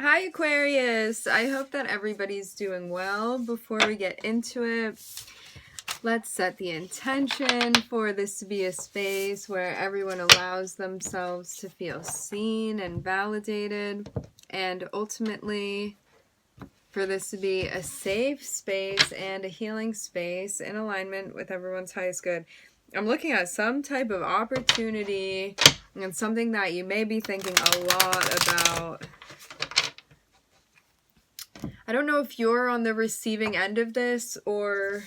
Hi Aquarius! I hope that everybody's doing well. Before we get into it, let's set the intention for this to be a space where everyone allows themselves to feel seen and validated, and ultimately for this to be a safe space and a healing space in alignment with everyone's highest good. I'm looking at some type of opportunity and something that you may be thinking a lot about. I don't know if you're on the receiving end of this or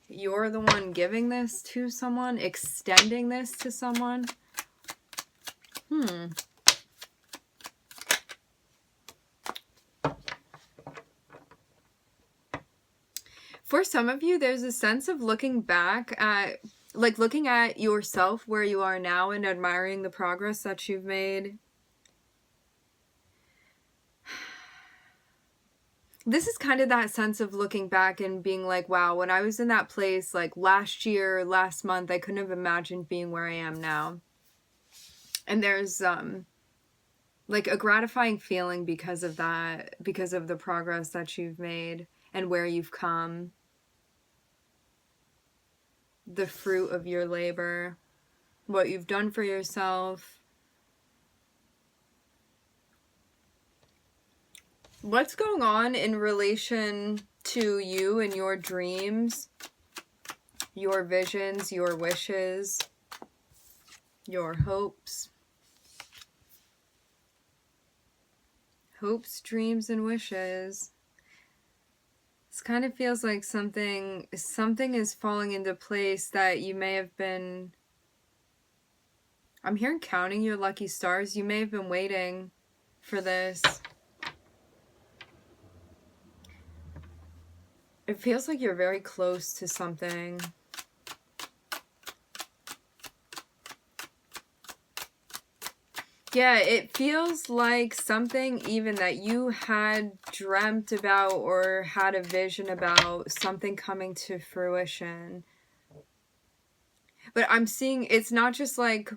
you're the one giving this to someone, extending this to someone. For some of you, there's a sense of looking back at, like looking at yourself where you are now and admiring the progress that you've made. This is kind of that sense of looking back and being like, wow, when I was in that place, like last year, last month, I couldn't have imagined being where I am now. And there's, like a gratifying feeling because of that, because of the progress that you've made and where you've come. The fruit of your labor, what you've done for yourself. What's going on in relation to you and your dreams, your visions, your wishes, your hopes? Hopes, dreams, and wishes. This kind of feels like something is falling into place that you may have been... I'm hearing counting your lucky stars. You may have been waiting for this. It feels like you're very close to something. Yeah, it feels like something even that you had dreamt about or had a vision about, something coming to fruition. But I'm seeing it's not just like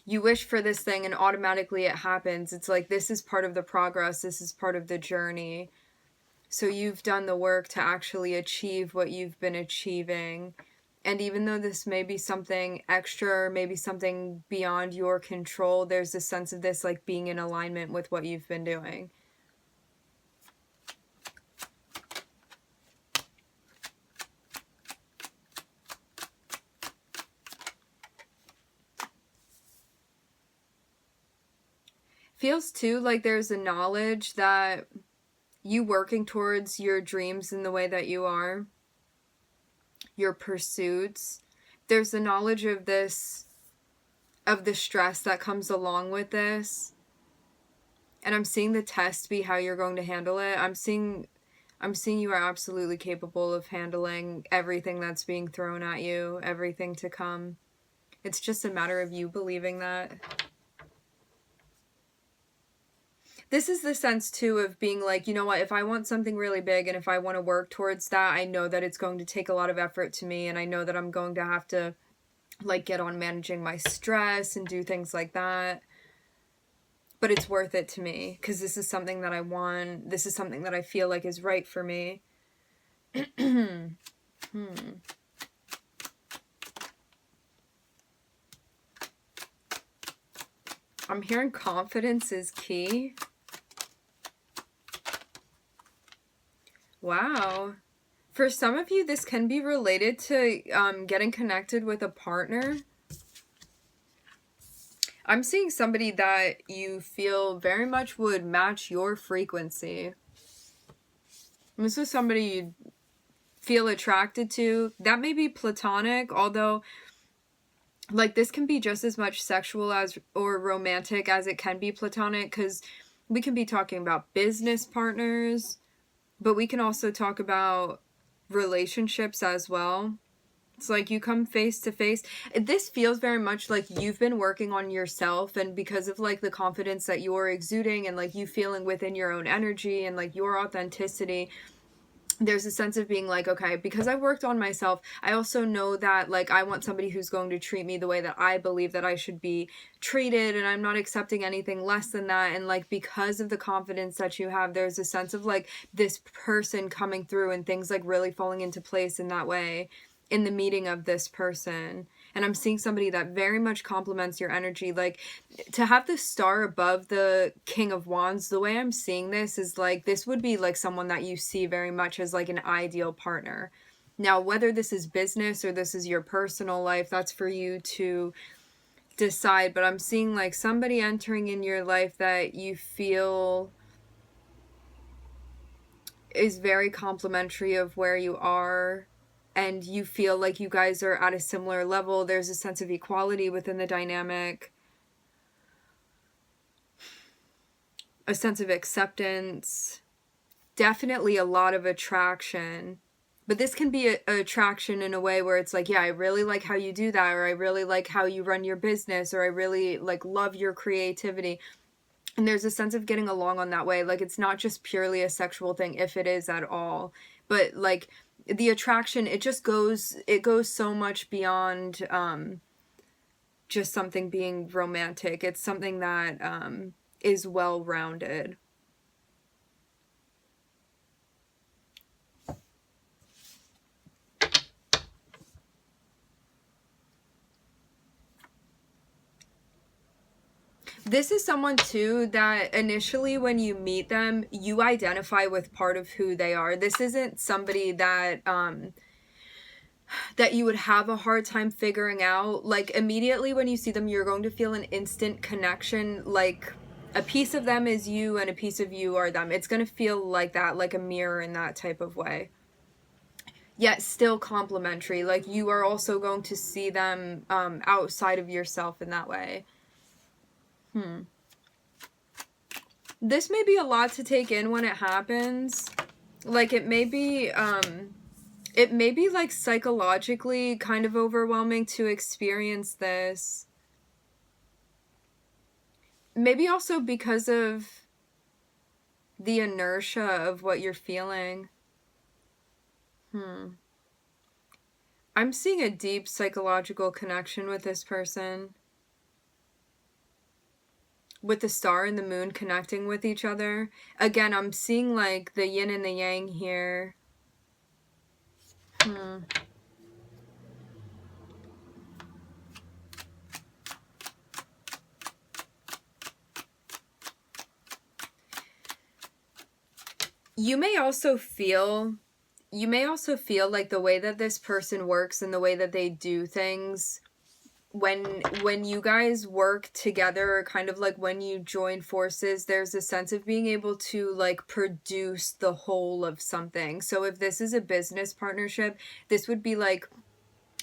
you wish for this thing and automatically it happens. It's like this is part of the progress. This is part of the journey. So you've done the work to actually achieve what you've been achieving. And even though this may be something extra or maybe something beyond your control, there's a sense of this like being in alignment with what you've been doing. Feels too like there's a knowledge that you working towards your dreams in the way that you are, your pursuits, there's a knowledge of this, of the stress that comes along with this. And I'm seeing the test be how you're going to handle it. I'm seeing you are absolutely capable of handling everything that's being thrown at you, everything to come. It's just a matter of you believing that. This is the sense, too, of being like, you know what, if I want something really big and if I want to work towards that, I know that it's going to take a lot of effort to me, and I know that I'm going to have to, like, get on managing my stress and do things like that. But it's worth it to me, because this is something that I want. This is something that I feel like is right for me. I'm hearing confidence is key. Wow. For some of you, this can be related to getting connected with a partner. I'm seeing somebody that you feel very much would match your frequency. This is somebody you feel attracted to. That may be platonic, although like this can be just as much sexual as or romantic as it can be platonic, because we can be talking about business partners, but we can also talk about relationships as well. It's like you come face to face. This feels very much like you've been working on yourself, and because of like the confidence that you're exuding and like you feeling within your own energy and like your authenticity, there's a sense of being like, okay, because I worked on myself, I also know that, like, I want somebody who's going to treat me the way that I believe that I should be treated, and I'm not accepting anything less than that. And, like, because of the confidence that you have, there's a sense of, like, this person coming through and things, like, really falling into place in that way in the meeting of this person. And I'm seeing somebody that very much complements your energy. Like, to have the star above the King of Wands, the way I'm seeing this is like, this would be like someone that you see very much as like an ideal partner. Now, whether this is business or this is your personal life, that's for you to decide. But I'm seeing like somebody entering in your life that you feel is very complimentary of where you are, and you feel like you guys are at a similar level. There's a sense of equality within the dynamic, a sense of acceptance, definitely a lot of attraction. But this can be a attraction in a way where it's like, yeah, I really like how you do that, or I really like how you run your business, or I really like love your creativity. And there's a sense of getting along on that way. Like, it's not just purely a sexual thing, if it is at all, but like the attraction, it goes so much beyond just something being romantic. It's something that is well-rounded. This is someone too that initially when you meet them, you identify with part of who they are. This isn't somebody that that you would have a hard time figuring out. Like, immediately when you see them, you're going to feel an instant connection. Like, a piece of them is you and a piece of you are them. It's going to feel like that, like a mirror in that type of way. Yet still complementary. Like, you are also going to see them outside of yourself in that way. This may be a lot to take in when it happens. Like, it may be like psychologically kind of overwhelming to experience this. Maybe also because of the inertia of what you're feeling. I'm seeing a deep psychological connection with this person. With the star and the moon connecting with each other. Again, I'm seeing like the yin and the yang here. You may also feel like the way that this person works and the way that they do things, when you guys work together, or kind of like when you join forces, there's a sense of being able to like produce the whole of something. So if this is a business partnership, this would be like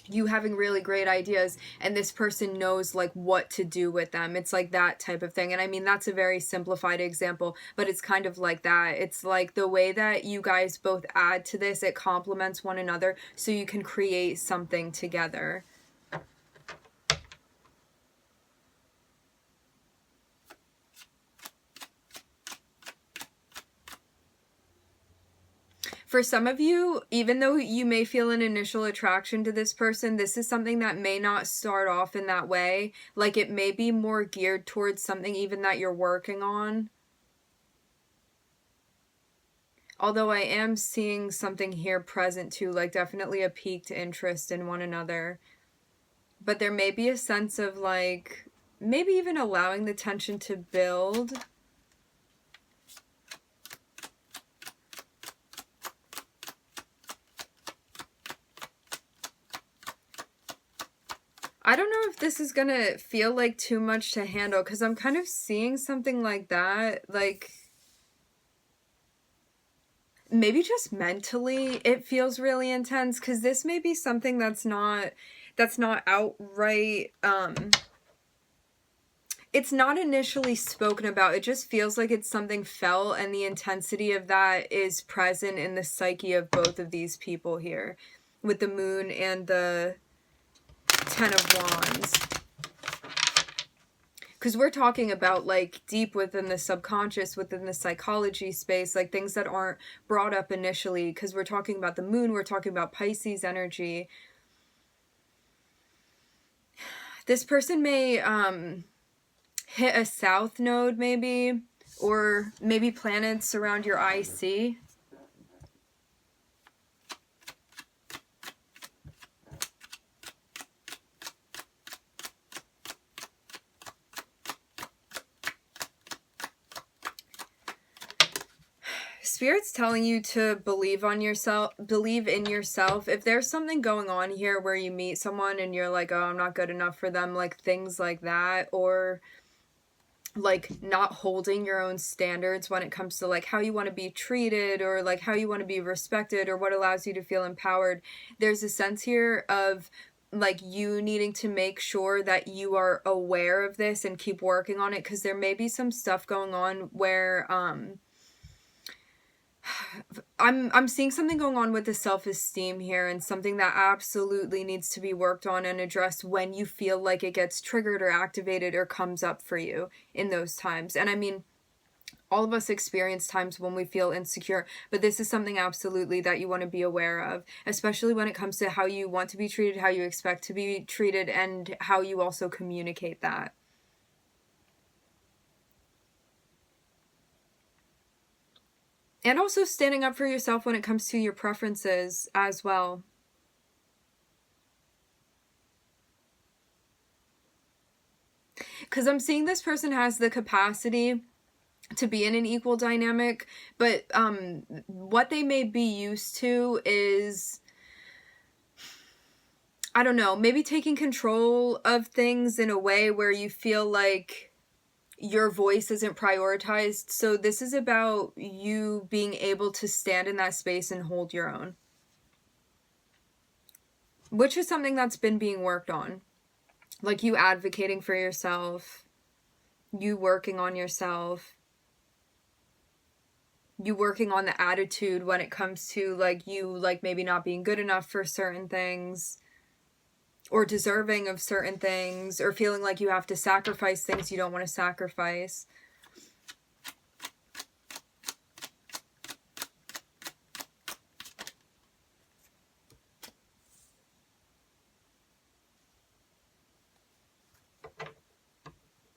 you having really great ideas and this person knows like what to do with them. It's like that type of thing. And I mean, that's a very simplified example, but it's kind of like that. It's like the way that you guys both add to this, it complements one another so you can create something together. For some of you, even though you may feel an initial attraction to this person, this is something that may not start off in that way. Like, it may be more geared towards something even that you're working on. Although I am seeing something here present too, like definitely a piqued interest in one another. But there may be a sense of like, maybe even allowing the tension to build. I don't know if this is gonna feel like too much to handle, because I'm kind of seeing something like that. Like, maybe just mentally it feels really intense, because this may be something that's not outright, it's not initially spoken about. It just feels like it's something felt, and the intensity of that is present in the psyche of both of these people here, with the moon and the Ten of Wands. because we're talking about like deep within the subconscious, within the psychology space, like things that aren't brought up initially, because we're talking about the moon, we're talking about Pisces energy. This person may hit a south node maybe, or maybe planets around your IC. Spirit's telling you to believe in yourself. If there's something going on here where you meet someone and you're like, oh, I'm not good enough for them, like things like that, or like not holding your own standards when it comes to like how you want to be treated, or like how you want to be respected, or what allows you to feel empowered. There's a sense here of like you needing to make sure that you are aware of this and keep working on it, because there may be some stuff going on where I'm seeing something going on with the self-esteem here, and something that absolutely needs to be worked on and addressed when you feel like it gets triggered or activated or comes up for you in those times. And I mean, all of us experience times when we feel insecure, but this is something absolutely that you want to be aware of, especially when it comes to how you want to be treated, how you expect to be treated, and how you also communicate that. And also standing up for yourself when it comes to your preferences as well. Because I'm seeing this person has the capacity to be in an equal dynamic, but what they may be used to is, I don't know, maybe taking control of things in a way where you feel like your voice isn't prioritized. So this is about you being able to stand in that space and hold your own, which is something that's been being worked on. Like you advocating for yourself, you working on yourself, you working on the attitude when it comes to like you like maybe not being good enough for certain things, or deserving of certain things, or feeling like you have to sacrifice things you don't want to sacrifice.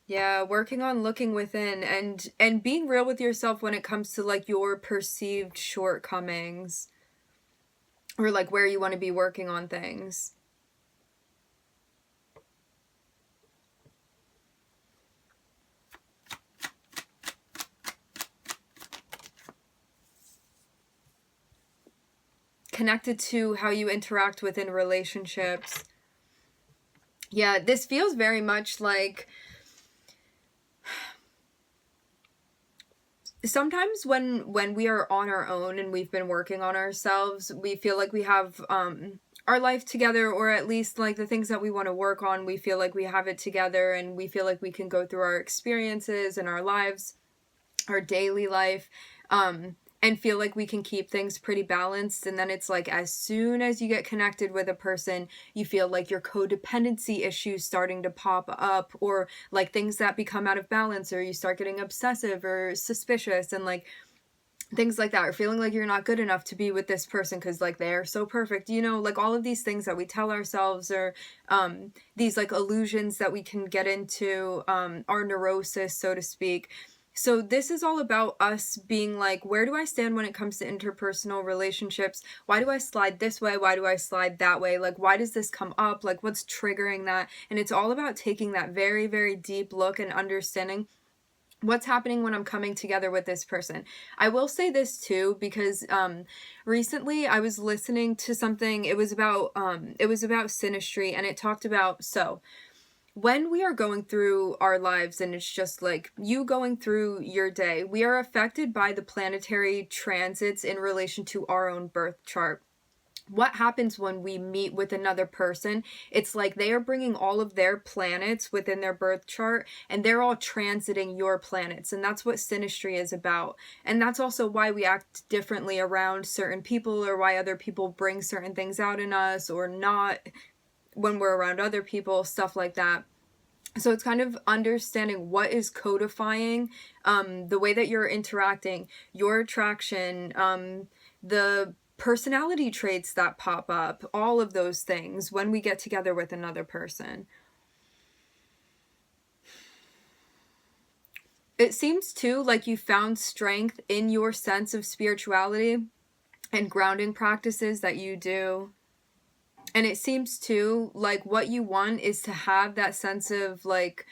Yeah, working on looking within and being real with yourself when it comes to like your perceived shortcomings, or like where you want to be working on things. Connected to how you interact within relationships. Yeah, this feels very much like sometimes when we are on our own and we've been working on ourselves, we feel like we have our life together, or at least like the things that we want to work on, we feel like we have it together, and we feel like we can go through our experiences and our lives, our daily life, and feel like we can keep things pretty balanced. And then it's like as soon as you get connected with a person, you feel like your codependency issues starting to pop up, or like things that become out of balance, or you start getting obsessive or suspicious, and like things like that, or feeling like you're not good enough to be with this person because like they're so perfect, you know, like all of these things that we tell ourselves, or these like illusions that we can get into, our neurosis, so to speak. So this is all about us being like, where do I stand when it comes to interpersonal relationships? Why do I slide this way? Why do I slide that way? Like, why does this come up? Like, what's triggering that? And it's all about taking that very, very deep look and understanding what's happening when I'm coming together with this person. I will say this too, because recently I was listening to something. It was about synastry, and it talked about, so when we are going through our lives and it's just like you going through your day, we are affected by the planetary transits in relation to our own birth chart. What happens when we meet with another person? It's like they are bringing all of their planets within their birth chart, and they're all transiting your planets. And that's what synastry is about. And that's also why we act differently around certain people, or why other people bring certain things out in us or not when we're around other people, stuff like that. So it's kind of understanding what is codifying the way that you're interacting, your attraction, the personality traits that pop up, all of those things when we get together with another person. It seems too like you found strength in your sense of spirituality and grounding practices that you do. And it seems too like what you want is to have that sense of like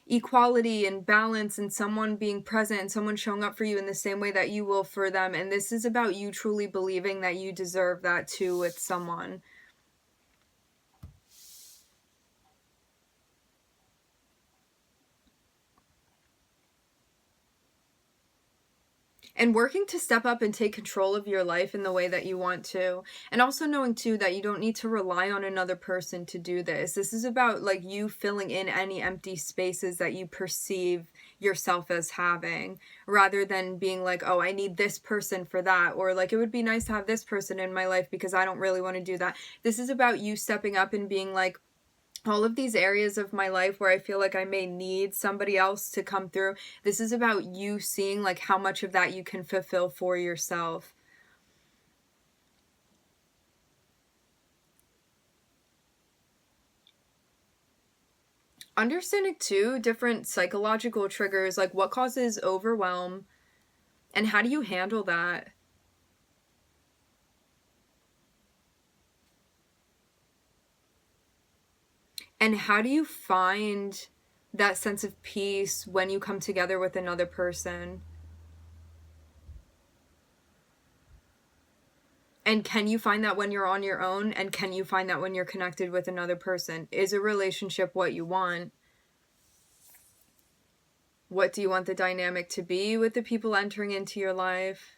equality and balance and someone being present and someone showing up for you in the same way that you will for them. And this is about you truly believing that you deserve that too with someone. And working to step up and take control of your life in the way that you want to. And also knowing too that you don't need to rely on another person to do this. This is about like you filling in any empty spaces that you perceive yourself as having, rather than being like, oh, I need this person for that, or like it would be nice to have this person in my life because I don't really want to do that. This is about you stepping up and being like, all of these areas of my life where I feel like I may need somebody else to come through. This is about you seeing like how much of that you can fulfill for yourself. Understanding too different psychological triggers, like what causes overwhelm and how do you handle that? And how do you find that sense of peace when you come together with another person? And can you find that when you're on your own? And can you find that when you're connected with another person? Is a relationship what you want? What do you want the dynamic to be with the people entering into your life?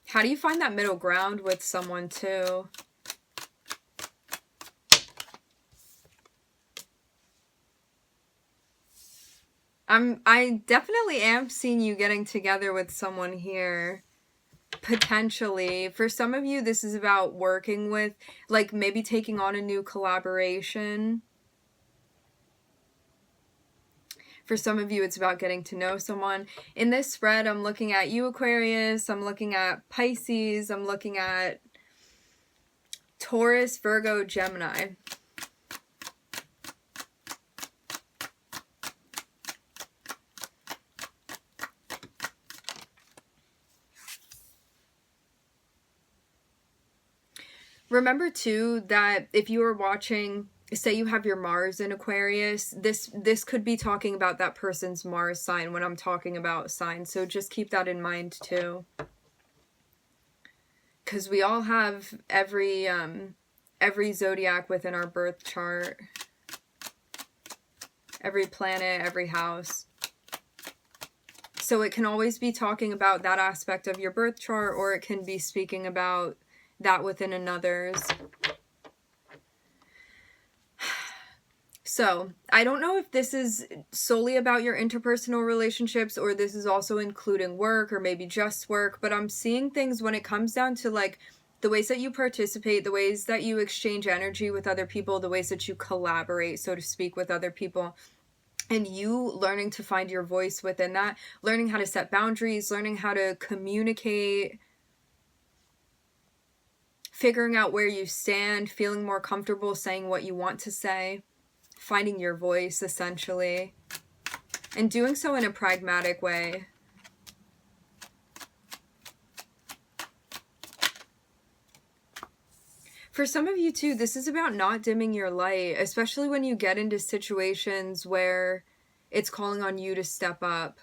How do you find that middle ground with someone too? I definitely am seeing you getting together with someone here. Potentially. For some of you, this is about working with, like maybe taking on a new collaboration. For some of you, it's about getting to know someone. In this spread, I'm looking at you, Aquarius. I'm looking at Pisces. I'm looking at Taurus, Virgo, Gemini. Remember too that if you are watching, say you have your Mars in Aquarius, this could be talking about that person's Mars sign when I'm talking about signs. So just keep that in mind too. Because we all have every zodiac within our birth chart. Every planet, every house. So it can always be talking about that aspect of your birth chart, or it can be speaking about that within another's. So, I don't know if this is solely about your interpersonal relationships or this is also including work or maybe just work, but I'm seeing things when it comes down to like the ways that you participate, the ways that you exchange energy with other people, the ways that you collaborate, so to speak, with other people. And you learning to find your voice within that, learning how to set boundaries, learning how to communicate, figuring out where you stand, feeling more comfortable saying what you want to say, finding your voice, essentially, and doing so in a pragmatic way. For some of you, too, this is about not dimming your light, especially when you get into situations where it's calling on you to step up.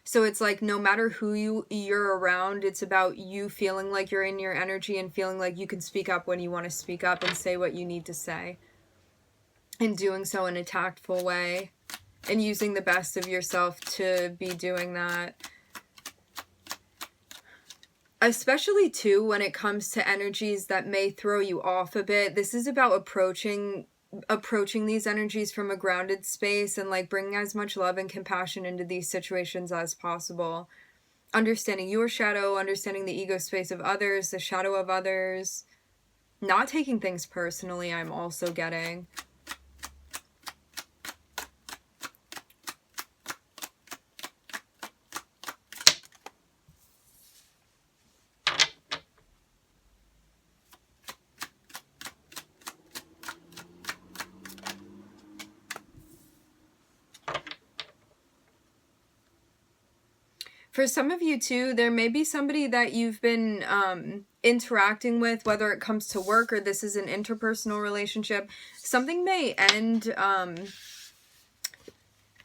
So it's like no matter who you're around, it's about you feeling like you're in your energy and feeling like you can speak up when you want to speak up and say what you need to say. And doing so in a tactful way. And using the best of yourself to be doing that. Especially, too, when it comes to energies that may throw you off a bit. This is about approaching these energies from a grounded space and like bringing as much love and compassion into these situations as possible. understanding your shadow, understanding the ego space of others, the shadow of others, not taking things personally, I'm also getting. For some of you too, there may be somebody that you've been interacting with, whether it comes to work or this is an interpersonal relationship. Something may end,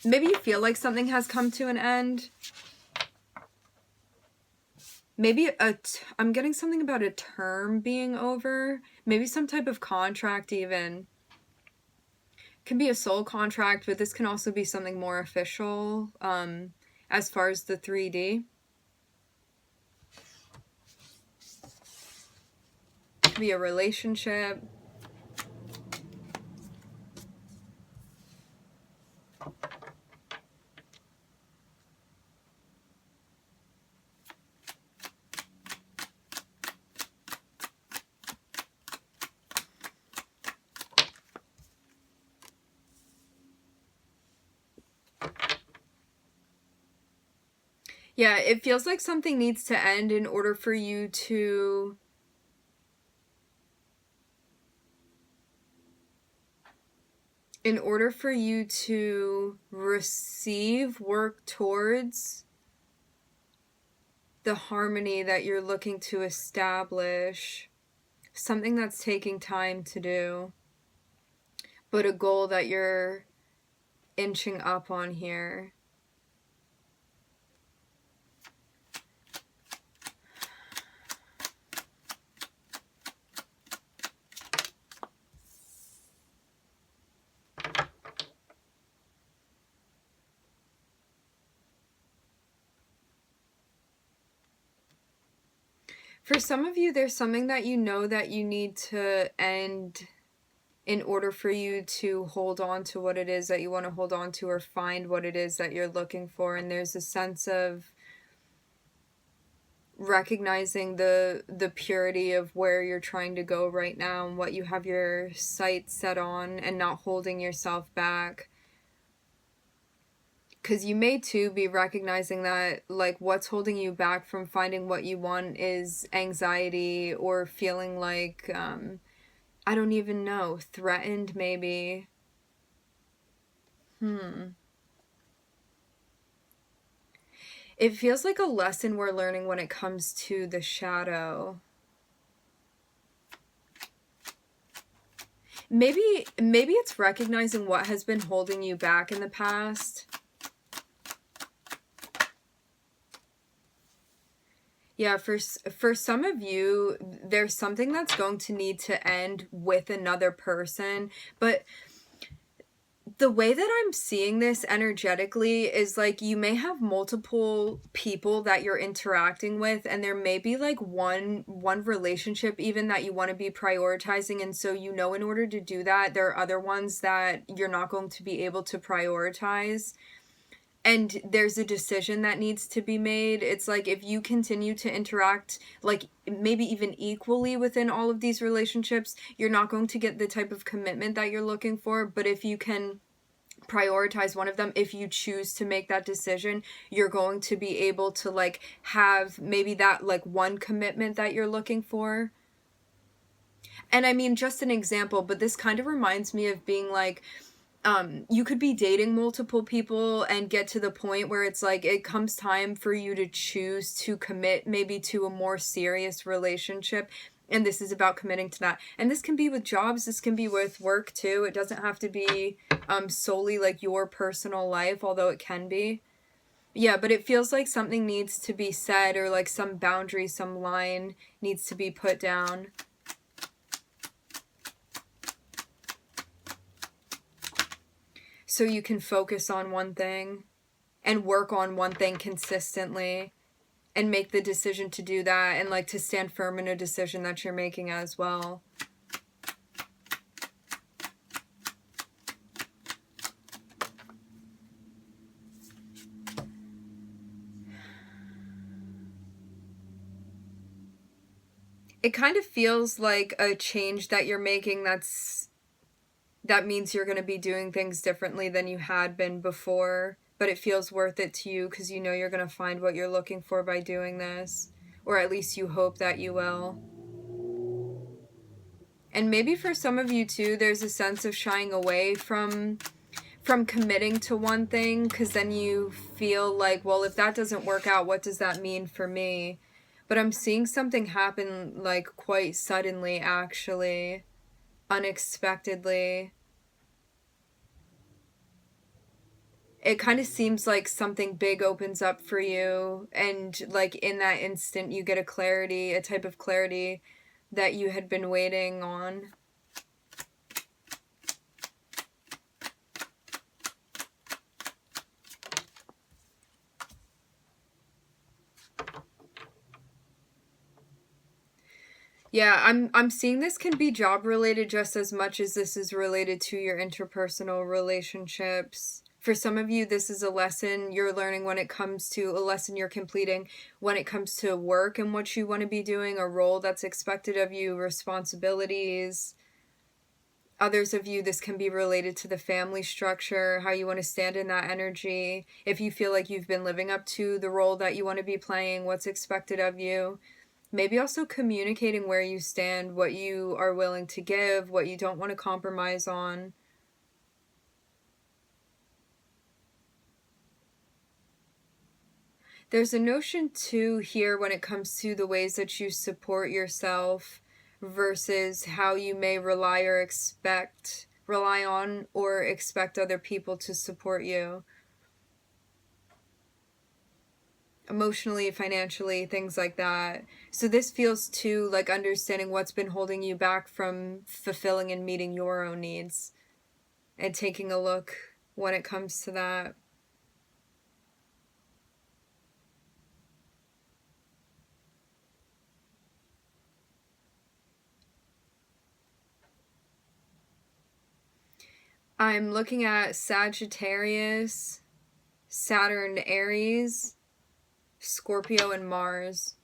maybe you feel like something has come to an end. Maybe I'm getting something about a term being over. Maybe some type of contract even. Can be a soul contract, but this can also be something more official as far as the 3D. Could be a relationship. Yeah, it feels like something needs to end in order for you to receive, work towards the harmony that you're looking to establish. Something that's taking time to do, but a goal that you're inching up on here. For some of you, there's something that you know that you need to end in order for you to hold on to what it is that you want to hold on to, or find what it is that you're looking for. And there's a sense of recognizing the purity of where you're trying to go right now and what you have your sights set on, and not holding yourself back. Because you may too be recognizing that, like, what's holding you back from finding what you want is anxiety, or feeling like, I don't even know, threatened maybe. It feels like a lesson we're learning when it comes to the shadow. Maybe it's recognizing what has been holding you back in the past. Yeah, for some of you, there's something that's going to need to end with another person, but the way that I'm seeing this energetically is like you may have multiple people that you're interacting with, and there may be like one relationship even that you want to be prioritizing, and so you know in order to do that, there are other ones that you're not going to be able to prioritize. And there's a decision that needs to be made. It's like if you continue to interact, like maybe even equally within all of these relationships, you're not going to get the type of commitment that you're looking for. But if you can prioritize one of them, if you choose to make that decision, you're going to be able to like have maybe that like one commitment that you're looking for. And I mean, just an example, but this kind of reminds me of being like, you could be dating multiple people and get to the point where it's like it comes time for you to choose to commit maybe to a more serious relationship, and this is about committing to that. And this can be with jobs, this can be with work too. It doesn't have to be solely like your personal life, although it can be. Yeah, but it feels like something needs to be said, or like some boundary, some line needs to be put down. So you can focus on one thing and work on one thing consistently and make the decision to do that, and like to stand firm in a decision that you're making as well. it kind of feels like a change that you're making that means you're going to be doing things differently than you had been before, but it feels worth it to you because you know you're going to find what you're looking for by doing this, or at least you hope that you will. And maybe for some of you too, there's a sense of shying away from committing to one thing, because then you feel like, well, if that doesn't work out, what does that mean for me? But I'm seeing something happen like quite suddenly, actually, unexpectedly. It kind of seems like something big opens up for you, and like in that instant you get a type of clarity that you had been waiting on. Yeah, I'm seeing this can be job related just as much as this is related to your interpersonal relationships. For some of you, this is a lesson you're learning when it comes to a lesson you're completing when it comes to work and what you want to be doing, a role that's expected of you, responsibilities. Others of you, this can be related to the family structure, how you want to stand in that energy. If you feel like you've been living up to the role that you want to be playing, what's expected of you. Maybe also communicating where you stand, what you are willing to give, what you don't want to compromise on. There's a notion too here when it comes to the ways that you support yourself versus how you may rely on or expect other people to support you. Emotionally, financially, things like that. So this feels too like understanding what's been holding you back from fulfilling and meeting your own needs, and taking a look when it comes to that. I'm looking at Sagittarius, Saturn, Aries, Scorpio, and Mars.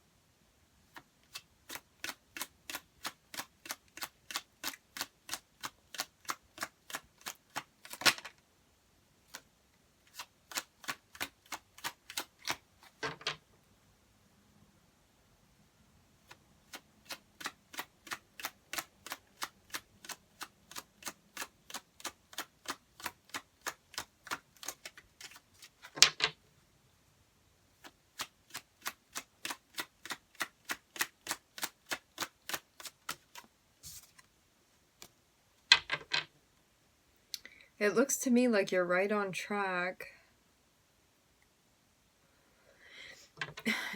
It looks to me like you're right on track.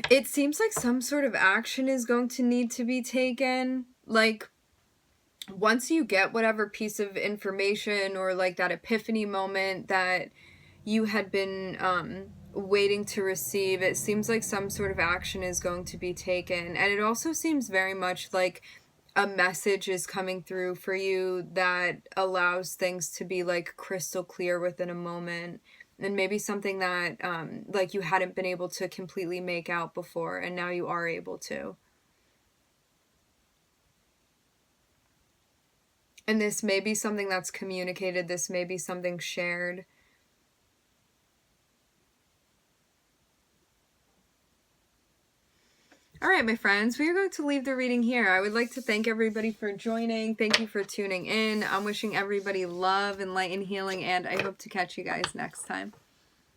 It seems like some sort of action is going to need to be taken. Like, once you get whatever piece of information or like that epiphany moment that you had been waiting to receive, it seems like some sort of action is going to be taken. And it also seems very much like a message is coming through for you that allows things to be like crystal clear within a moment, and maybe something that like you hadn't been able to completely make out before, and now you are able to. And this may be something that's communicated, this may be something shared. All right, my friends, we are going to leave the reading here. I would like to thank everybody for joining. Thank you for tuning in. I'm wishing everybody love and light and healing, and I hope to catch you guys next time.